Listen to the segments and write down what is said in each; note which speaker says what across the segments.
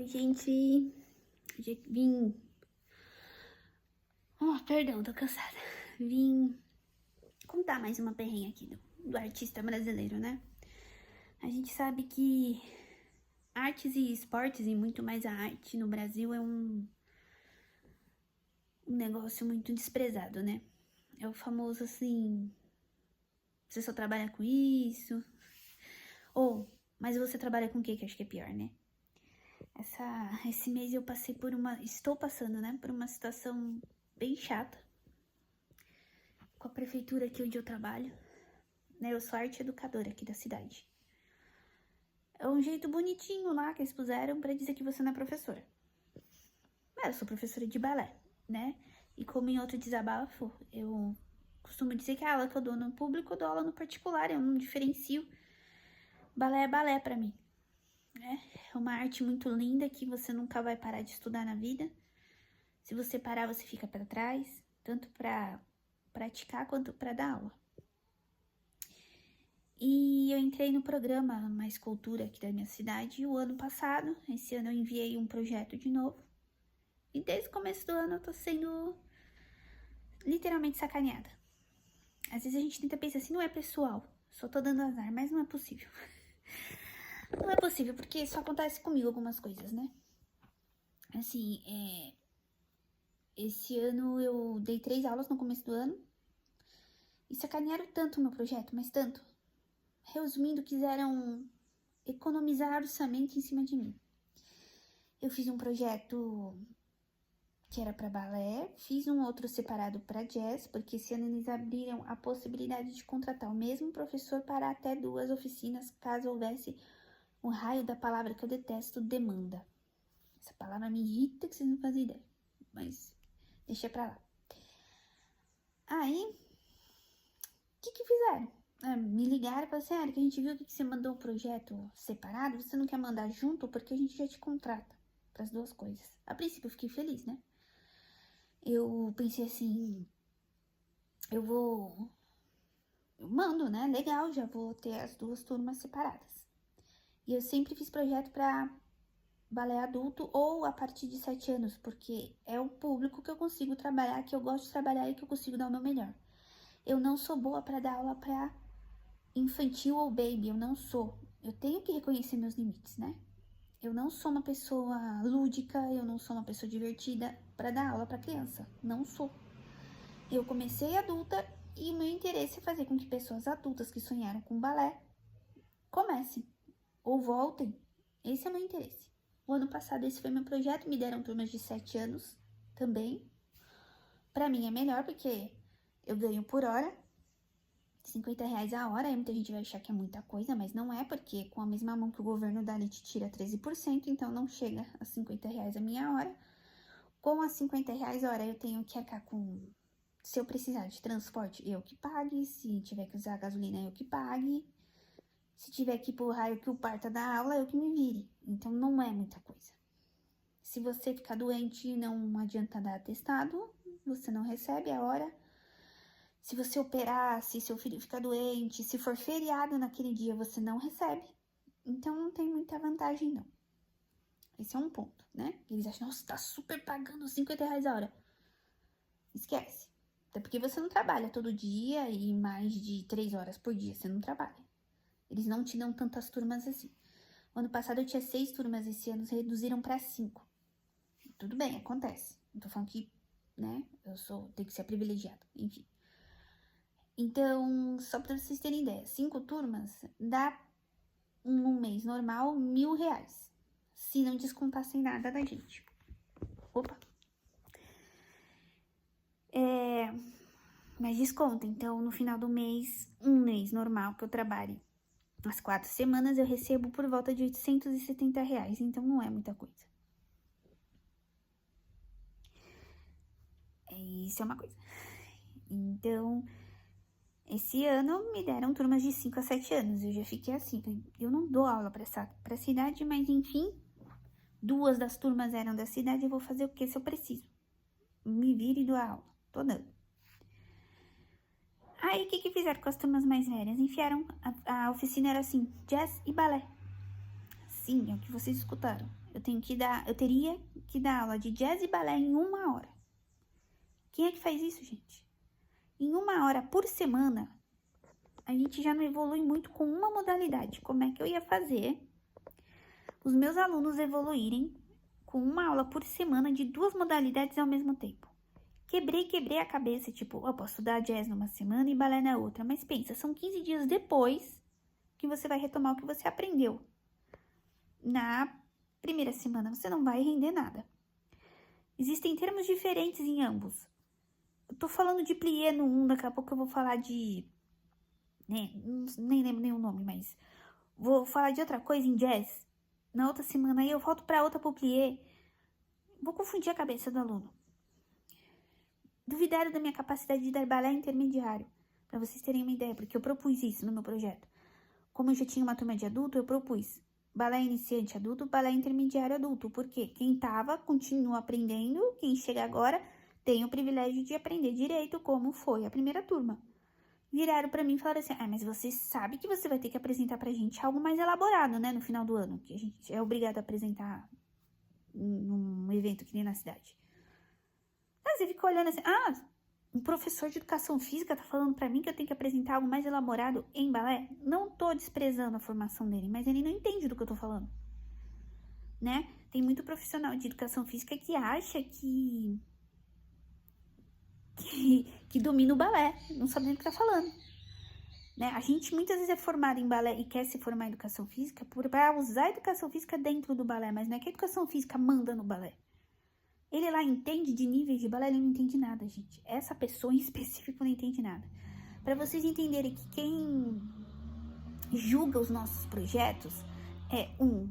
Speaker 1: Oi, gente. Hoje vim. Perdão, tô cansada. Vim contar mais uma perrenha aqui do artista brasileiro, né? A gente sabe que artes e esportes, e muito mais a arte no Brasil, é um negócio muito desprezado, né? É o famoso assim. Você só trabalha com isso? Mas você trabalha com o quê? Que acho que é pior, né? Esse mês eu passei estou passando, né, por uma situação bem chata com a prefeitura aqui onde eu trabalho, né, eu sou arte educadora aqui da cidade. É um jeito bonitinho lá que eles puseram pra dizer que você não é professora. Mas eu sou professora de balé, né, e como em outro desabafo, eu costumo dizer que a aula que eu dou no público, eu dou aula no particular, eu não diferencio. Balé é balé pra mim, né, é uma arte muito linda que você nunca vai parar de estudar na vida. Se você parar, você fica para trás, tanto para praticar quanto para dar aula. E eu entrei no programa Mais Cultura aqui da minha cidade o ano passado. Esse ano eu enviei um projeto de novo. E desde o começo do ano eu tô sendo literalmente sacaneada. Às vezes a gente tenta pensar assim, não é pessoal, só tô dando azar, mas não é possível. Não é possível, porque só acontece comigo algumas coisas, né? Assim, esse ano eu dei 3 aulas no começo do ano. E sacanearam tanto o meu projeto, mas tanto. Resumindo, quiseram economizar orçamento em cima de mim. Eu fiz um projeto que era para balé, fiz um outro separado para jazz, porque esse ano eles abriram a possibilidade de contratar o mesmo professor para até 2 oficinas, caso houvesse um raio da palavra que eu detesto, demanda. Essa palavra me irrita que vocês não fazem ideia, mas deixa pra lá. Aí, o que fizeram? Me ligaram e falaram assim, que a gente viu que você mandou um projeto separado, você não quer mandar junto porque a gente já te contrata para as 2 coisas. A princípio eu fiquei feliz, né? Eu pensei assim, eu mando, né? Legal, já vou ter as 2 turmas separadas. E eu sempre fiz projeto para balé adulto ou a partir de 7 anos, porque é o público que eu consigo trabalhar, que eu gosto de trabalhar e que eu consigo dar o meu melhor. Eu não sou boa para dar aula para infantil ou baby, eu não sou. Eu tenho que reconhecer meus limites, né? Eu não sou uma pessoa lúdica, eu não sou uma pessoa divertida para dar aula para criança. Não sou. Eu comecei adulta e o meu interesse é fazer com que pessoas adultas que sonharam com balé comecem ou voltem. Esse é o meu interesse. O ano passado esse foi meu projeto, me deram turmas de 7 anos também. Para mim é melhor porque eu ganho por hora, R$50 a hora. Aí muita gente vai achar que é muita coisa, mas não é, porque com a mesma mão que o governo dá, ele te tira 13%, então não chega a R$50 a minha hora. Com as R$50 a hora, eu tenho que arcar com... Se eu precisar de transporte, eu que pague. Se tiver que usar gasolina, eu que pague. Se tiver que ir pro raio que o parta da aula, eu que me vire. Então, não é muita coisa. Se você ficar doente, não adianta dar atestado, você não recebe a hora. Se você operar, se seu filho ficar doente, se for feriado naquele dia, você não recebe. Então, não tem muita vantagem, não. Esse é um ponto, né? Eles acham, nossa, tá super pagando R$50 a hora. Esquece. Até porque você não trabalha todo dia e mais de 3 horas por dia, você não trabalha. Eles não te dão tantas turmas assim. O ano passado eu tinha 6 turmas, esse ano reduziram para 5. Tudo bem, acontece. Não tô falando que, né, tenho que ser privilegiada, enfim. Então, só pra vocês terem ideia, 5 turmas dá, num mês normal, R$1.000. Se não descontassem nada da gente. Opa! Mas desconta, então, no final do mês, um mês normal que eu trabalhe, as 4 semanas, eu recebo por volta de R$870, então não é muita coisa. Isso é uma coisa. Então, esse ano me deram turmas de 5 a 7 anos, eu já fiquei assim, eu não dou aula pra essa idade, mas enfim, 2 das turmas eram da cidade, eu vou fazer o que se eu preciso? Me vire e dou aula, tô dando. Aí, o que fizeram com as turmas mais velhas? Enfiaram, a oficina era assim, jazz e balé. Sim, é o que vocês escutaram. eu teria que dar aula de jazz e balé em 1 hora. Quem é que faz isso, gente? Em 1 hora por semana, a gente já não evolui muito com uma modalidade. Como é que eu ia fazer os meus alunos evoluírem com 1 aula por semana de 2 modalidades ao mesmo tempo? Quebrei a cabeça, tipo, eu posso estudar jazz numa semana e balé na outra. Mas pensa, são 15 dias depois que você vai retomar o que você aprendeu. Na primeira semana, você não vai render nada. Existem termos diferentes em ambos. Eu tô falando de plié no 1, daqui a pouco eu vou falar de... nem lembro nem o nome, mas... vou falar de outra coisa em jazz. Na outra semana, aí eu volto pra outra pro plié. Vou confundir a cabeça do aluno. Duvidaram da minha capacidade de dar balé intermediário. Pra vocês terem uma ideia, porque eu propus isso no meu projeto. Como eu já tinha uma turma de adulto, eu propus balé iniciante adulto, balé intermediário adulto. Porque quem tava, continua aprendendo. Quem chega agora tem o privilégio de aprender direito como foi a primeira turma. Viraram pra mim e falaram assim, mas você sabe que você vai ter que apresentar pra gente algo mais elaborado, né, no final do ano. Que a gente é obrigado a apresentar num evento que nem na cidade. Aí você fica olhando assim, um professor de educação física tá falando pra mim que eu tenho que apresentar algo mais elaborado em balé? Não tô desprezando a formação dele, mas ele não entende do que eu tô falando, né? Tem muito profissional de educação física que acha que domina o balé, não sabe nem o que tá falando, né? A gente muitas vezes é formado em balé e quer se formar em educação física para usar a educação física dentro do balé, mas não é que a educação física manda no balé. Ele lá entende de níveis de balé, ele não entende nada, gente. Essa pessoa em específico não entende nada. Para vocês entenderem que quem julga os nossos projetos é um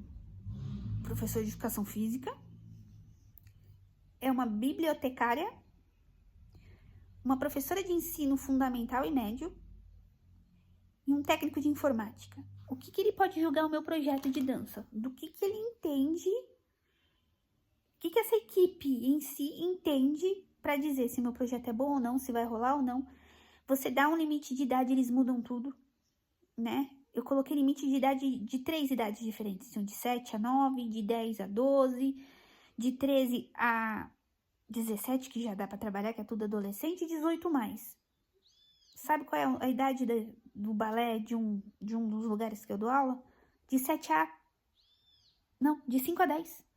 Speaker 1: professor de educação física, é uma bibliotecária, uma professora de ensino fundamental e médio e um técnico de informática. O que ele pode julgar o meu projeto de dança? Do que ele entende... O que essa equipe em si entende para dizer se meu projeto é bom ou não, se vai rolar ou não? Você dá um limite de idade, eles mudam tudo, né? Eu coloquei limite de idade de 3 idades diferentes. Então, de 7 a 9, de 10 a 12, de 13 a 17, que já dá para trabalhar, que é tudo adolescente, e 18 mais. Sabe qual é a idade do balé de um dos lugares que eu dou aula? De 7 a... Não, de 5 a 10.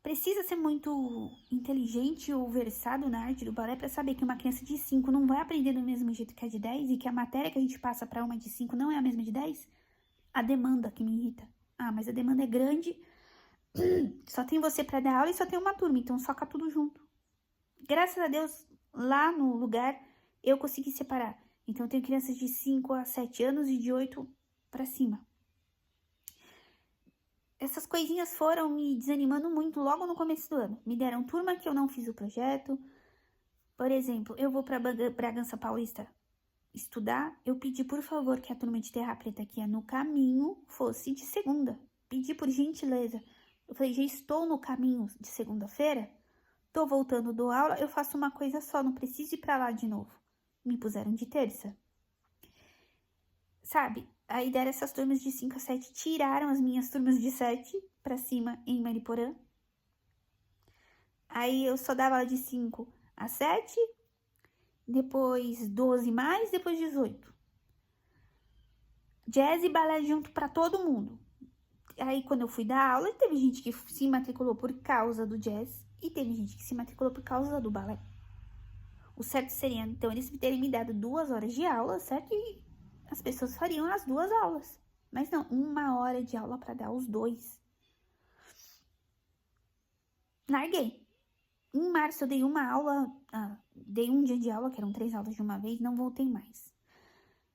Speaker 1: Precisa ser muito inteligente ou versado na arte do balé para saber que uma criança de 5 não vai aprender do mesmo jeito que a de 10 e que a matéria que a gente passa para uma de 5 não é a mesma de 10? A demanda que me irrita. Mas a demanda é grande, só tem você para dar aula e só tem uma turma, então soca tudo junto. Graças a Deus, lá no lugar, eu consegui separar. Então, eu tenho crianças de 5 a 7 anos e de 8 para cima. Essas coisinhas foram me desanimando muito logo no começo do ano. Me deram turma que eu não fiz o projeto. Por exemplo, eu vou para Bragança Paulista estudar. Eu pedi, por favor, que a turma de Terra Preta que é no caminho fosse de segunda. Pedi por gentileza. Eu falei, já estou no caminho de segunda-feira. Tô voltando do aula, eu faço uma coisa só, não preciso ir para lá de novo. Me puseram de terça. Sabe? Aí deram essas turmas de 5 a 7, tiraram as minhas turmas de 7 pra cima em Mariporã. Aí eu só dava de 5 a 7, depois 12 mais, depois 18. Jazz e balé junto pra todo mundo. Aí quando eu fui dar aula, teve gente que se matriculou por causa do jazz e teve gente que se matriculou por causa do balé. O certo seria, então, eles terem me dado 2 horas de aula, certo? E as pessoas fariam as 2 aulas. Mas não, 1 hora de aula para dar os 2. Larguei. Em março eu dei uma aula, dei um dia de aula, que eram 3 aulas de uma vez, não voltei mais.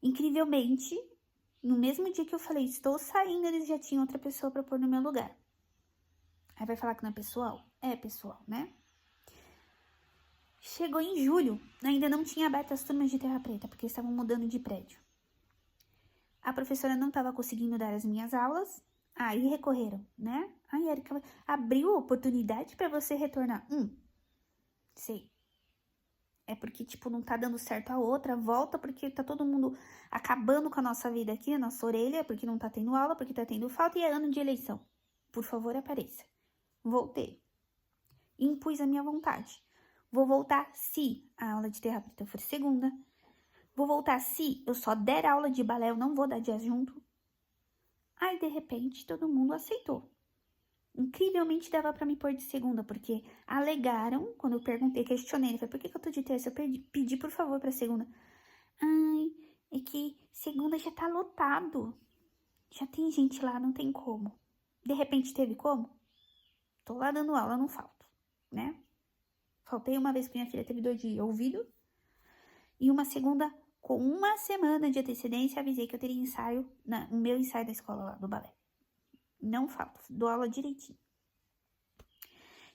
Speaker 1: Incrivelmente, no mesmo dia que eu falei, estou saindo, eles já tinham outra pessoa para pôr no meu lugar. Aí vai falar que não é pessoal? É pessoal, né? Chegou em julho, ainda não tinha aberto as turmas de Terra Preta, porque estavam mudando de prédio. A professora não estava conseguindo dar as minhas aulas, aí recorreram, né? Aí, Erika, abriu oportunidade para você retornar. Sei. É porque, tipo, não tá dando certo a outra, volta porque tá todo mundo acabando com a nossa vida aqui, a nossa orelha, porque não tá tendo aula, porque tá tendo falta e é ano de eleição. por favor, apareça. Voltei. Impus a minha vontade. Vou voltar se a aula de terapeuta for segunda. Vou voltar se eu só der aula de balé, eu não vou dar dia junto. Aí, de repente, todo mundo aceitou. Incrivelmente dava pra me pôr de segunda, porque alegaram, quando eu perguntei, questionei, ele falou, por que eu tô de terça? Eu pedi, por favor, pra segunda. Ai, é que segunda já tá lotado. Já tem gente lá, não tem como. De repente teve como? Tô lá dando aula, não falto, né? Faltei uma vez que minha filha teve dor de ouvido. E uma segunda, com uma semana de antecedência, avisei que eu teria ensaio, o meu ensaio da escola lá, do balé. Não falto, dou aula direitinho.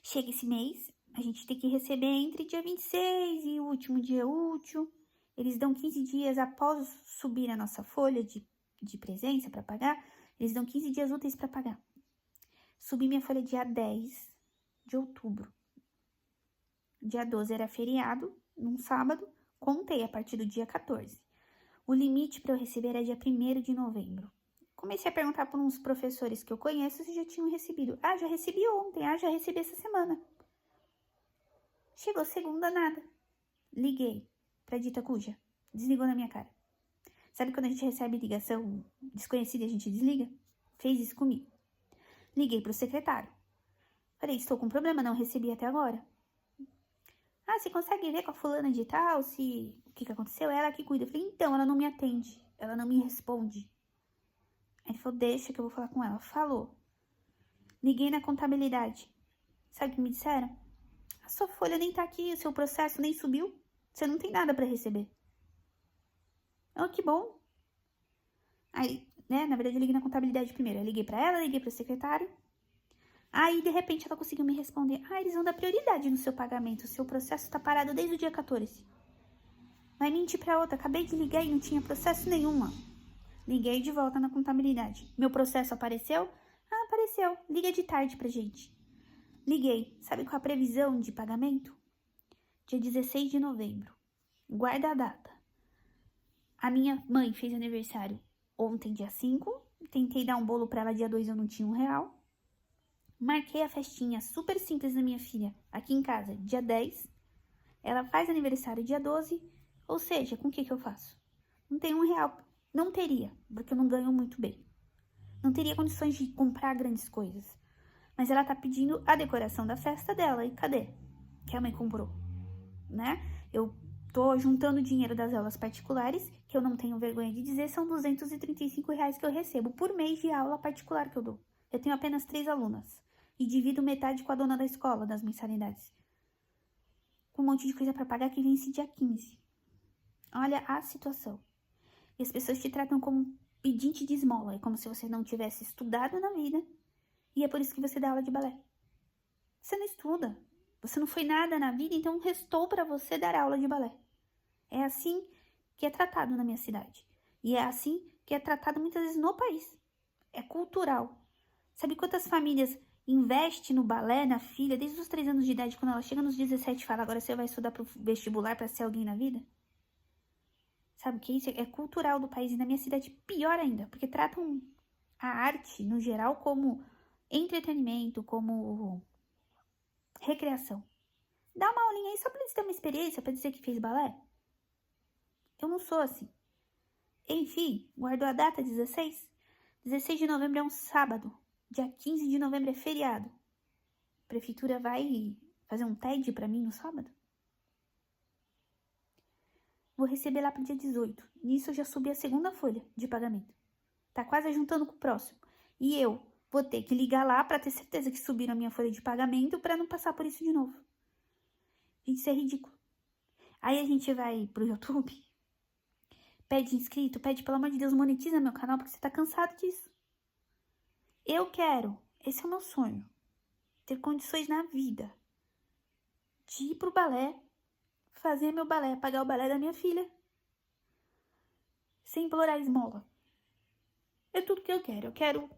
Speaker 1: Chega esse mês, a gente tem que receber entre dia 26 e o último dia útil. Eles dão 15 dias após subir a nossa folha de presença para pagar. Eles dão 15 dias úteis para pagar. Subi minha folha dia 10 de outubro. Dia 12 era feriado, num sábado. Contei a partir do dia 14. O limite para eu receber era dia 1º de novembro. Comecei a perguntar para uns professores que eu conheço se já tinham recebido. Ah, já recebi ontem. Ah, já recebi essa semana. Chegou segunda, nada. Liguei pra dita cuja. Desligou na minha cara. Sabe quando a gente recebe ligação desconhecida e a gente desliga? Fez isso comigo. Liguei pro secretário. Falei, estou com problema, não recebi até agora. Ah, você consegue ver com a fulana de tal o que aconteceu? Ela que cuida. Eu falei, então, ela não me atende. Ela não me responde. Aí ele falou, deixa que eu vou falar com ela. Falou. Liguei na contabilidade. Sabe o que me disseram? A sua folha nem tá aqui, o seu processo nem subiu. Você não tem nada pra receber. Oh, que bom. Aí, né, na verdade eu liguei na contabilidade primeiro. Eu liguei pra ela, liguei pro secretário. Aí, de repente, ela conseguiu me responder. Ah, eles vão dar prioridade no seu pagamento. O seu processo tá parado desde o dia 14. Vai mentir pra outra. Acabei de ligar e não tinha processo nenhuma. Liguei de volta na contabilidade. Meu processo apareceu? Ah, apareceu. Liga de tarde pra gente. Liguei. Sabe qual a previsão de pagamento? Dia 16 de novembro. Guarda a data. A minha mãe fez aniversário ontem, dia 5. Tentei dar um bolo pra ela dia 2, eu não tinha R$1. Marquei a festinha super simples da minha filha aqui em casa, dia 10. Ela faz aniversário dia 12. Ou seja, com o que eu faço? Não tem R$1. Não teria, porque eu não ganho muito bem. Não teria condições de comprar grandes coisas. Mas ela tá pedindo a decoração da festa dela. E cadê? Que a mãe comprou, né? Eu tô juntando dinheiro das aulas particulares, que eu não tenho vergonha de dizer, são R$235 que eu recebo por mês de aula particular que eu dou. Eu tenho apenas 3 alunas. E divido metade com a dona da escola, das mensalidades. Com um monte de coisa pra pagar que vence dia 15. Olha a situação. E as pessoas te tratam como pedinte de esmola. É como se você não tivesse estudado na vida. E é por isso que você dá aula de balé. Você não estuda. Você não foi nada na vida, então restou para você dar aula de balé. É assim que é tratado na minha cidade. E é assim que é tratado muitas vezes no país. É cultural. Sabe quantas famílias investem no balé, na filha, desde os 3 anos de idade, quando ela chega nos 17 e fala, agora você vai estudar pro vestibular para ser alguém na vida? Sabe o que é isso? É cultural do país. E na minha cidade, pior ainda, porque tratam a arte, no geral, como entretenimento, como recreação. Dá uma aulinha aí só pra eles terem uma experiência, pra dizer que fez balé. Eu não sou assim. Enfim, guardou a data, 16? 16 de novembro é um sábado. Dia 15 de novembro é feriado. A prefeitura vai fazer um TED pra mim no sábado? Vou receber lá pro dia 18. Nisso eu já subi a segunda folha de pagamento. Tá quase juntando com o próximo. E eu vou ter que ligar lá pra ter certeza que subiram a minha folha de pagamento pra não passar por isso de novo. Gente, isso é ridículo. Aí a gente vai pro YouTube, pede inscrito, pede, pelo amor de Deus, monetiza meu canal, porque você tá cansado disso. Eu quero, esse é o meu sonho, ter condições na vida de ir pro balé, fazer meu balé, pagar o balé da minha filha, sem implorar esmola. É tudo que eu quero. Eu quero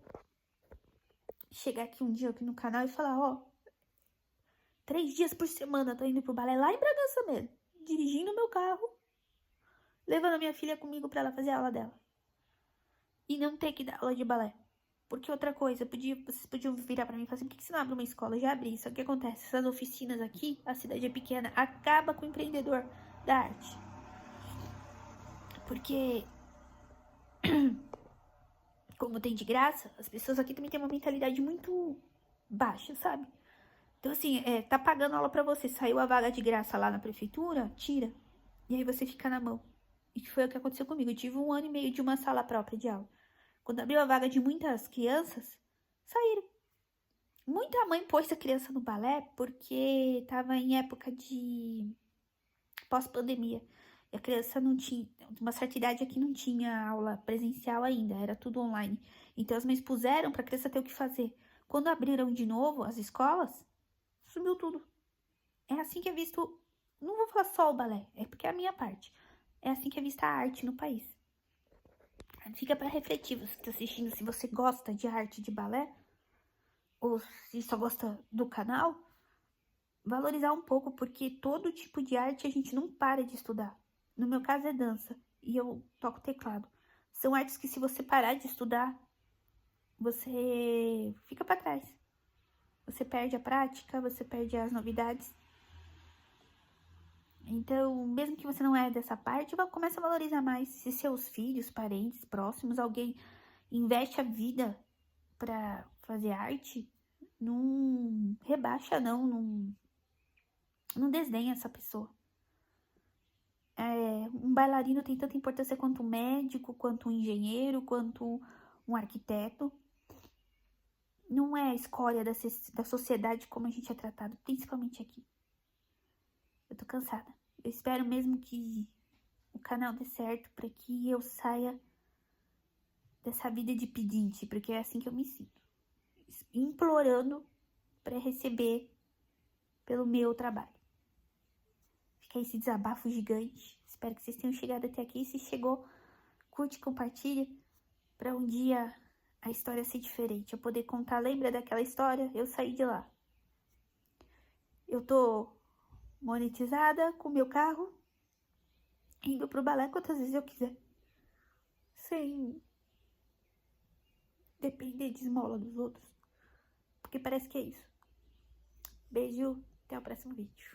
Speaker 1: chegar aqui um dia aqui no canal e falar, ó, 3 dias por semana tô indo pro balé lá em Bragança mesmo, dirigindo meu carro, levando a minha filha comigo pra ela fazer a aula dela. E não ter que dar aula de balé. Porque outra coisa, vocês podiam virar pra mim e falar assim, por que você não abre uma escola? Já abri, só que acontece, essas oficinas aqui, a cidade é pequena, acaba com o empreendedor da arte. Porque, como tem de graça, as pessoas aqui também têm uma mentalidade muito baixa, sabe? Então, assim, tá pagando aula pra você, saiu a vaga de graça lá na prefeitura, tira. E aí você fica na mão. E que foi o que aconteceu comigo. Eu tive 1 ano e meio de uma sala própria de aula. Quando abriu a vaga de muitas crianças, saíram. Muita mãe pôs a criança no balé porque tava em época de pós-pandemia. E a criança não tinha, uma certa idade aqui não tinha aula presencial ainda, era tudo online. Então as mães puseram pra criança ter o que fazer. Quando abriram de novo as escolas, sumiu tudo. É assim que é visto, não vou falar só o balé, é porque é a minha parte. É assim que é vista a arte no país. Fica para refletir, você está assistindo, se você gosta de arte de balé, ou se só gosta do canal, valorizar um pouco, porque todo tipo de arte a gente não para de estudar. No meu caso é dança, e eu toco teclado. São artes que se você parar de estudar, você fica para trás. Você perde a prática, você perde as novidades. Então, mesmo que você não é dessa parte, começa a valorizar mais. Se seus filhos, parentes, próximos, alguém investe a vida pra fazer arte, não rebaixa, não desdenha essa pessoa. Um bailarino tem tanta importância quanto um médico, quanto um engenheiro, quanto um arquiteto. Não é a escória da sociedade como a gente é tratado, principalmente aqui. Eu tô cansada. Eu espero mesmo que o canal dê certo para que eu saia dessa vida de pedinte, porque é assim que eu me sinto. Implorando para receber pelo meu trabalho. Fica esse desabafo gigante. Espero que vocês tenham chegado até aqui. Se chegou, curte, compartilha, para um dia a história ser diferente. Eu poder contar, lembra daquela história? Eu saí de lá. Eu tô monetizada com meu carro, indo pro balé quantas vezes eu quiser. Sem depender de esmola dos outros. Porque parece que é isso. Beijo, até o próximo vídeo.